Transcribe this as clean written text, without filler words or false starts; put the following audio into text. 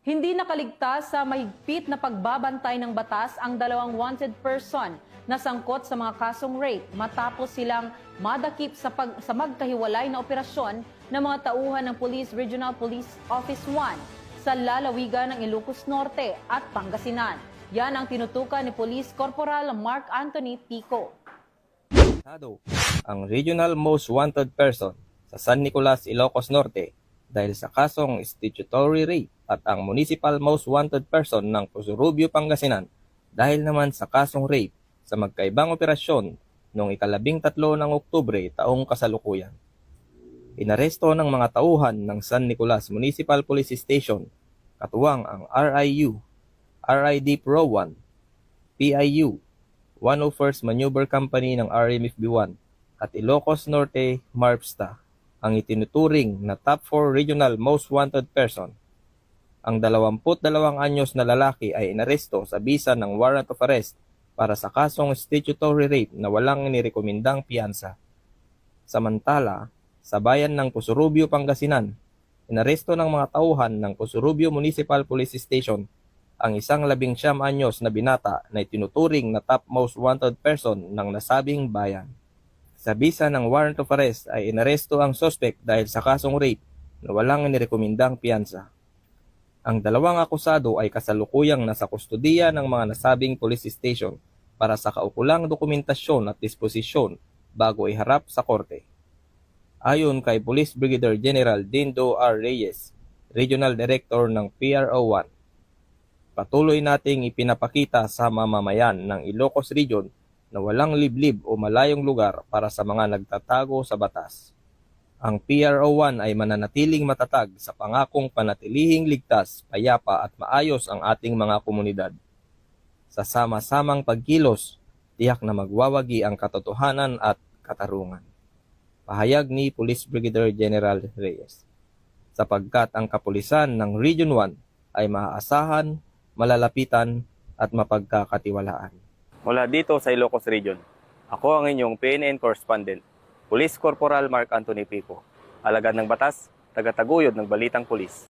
Hindi nakaligtas sa mahigpit na pagbabantay ng batas ang dalawang wanted person na sangkot sa mga kasong rape matapos silang madakip sa magkahiwalay na operasyon ng mga tauhan ng Police Regional Police Office 1 sa lalawigan ng Ilocos Norte at Pangasinan. Yan ang tinutukan ni Police Corporal Mark Anthony Pico. Ang regional most wanted person sa San Nicolas, Ilocos Norte dahil sa kasong statutory rape at ang municipal most wanted person ng Pusurubio, Pangasinan dahil naman sa kasong rape sa magkaibang operasyon noong 13 ng Oktubre taong kasalukuyan. Inaresto ng mga tauhan ng San Nicolas Municipal Police Station katuwang ang RIU, RID Pro 1, PIU, 101st Maneuver Company ng RMFB1 at Ilocos Norte MARPSTA ang itinuturing na top 4 regional most wanted person. Ang 22 anyos na lalaki ay inaresto sa bisa ng warrant of arrest para sa kasong statutory rape na walang inirekomendang piyansa. Samantala, sa bayan ng Pusurubio, Pangasinan, inaresto ng mga tauhan ng Pusurubio Municipal Police Station ang isang 19 anyos na binata na itinuturing na top most wanted person ng nasabing bayan. Sa bisa ng warrant of arrest ay inaresto ang suspect dahil sa kasong rape na walang inirekomendang piyansa. Ang dalawang akusado ay kasalukuyang nasa kustudiya ng mga nasabing police station para sa kaukulang dokumentasyon at disposisyon bago iharap sa korte. Ayon kay Police Brigadier General Dindo R. Reyes, Regional Director ng PRO1, patuloy nating ipinapakita sa mamamayan ng Ilocos Region na walang liblib o malayong lugar para sa mga nagtatago sa batas. Ang PRO1 ay mananatiling matatag sa pangakong panatilihing ligtas, payapa at maayos ang ating mga komunidad. Sa sama-samang pagkilos, tiyak na magwawagi ang katotohanan at katarungan. Pahayag ni Police Brigadier General Reyes. Sapagkat ang kapulisan ng Region 1 ay maaasahan, malalapitan at mapagkakatiwalaan. Mula dito sa Ilocos Region, ako ang inyong PNN correspondent, Police Corporal Mark Anthony Pico, alagad ng batas, tagataguyod ng balitang pulis.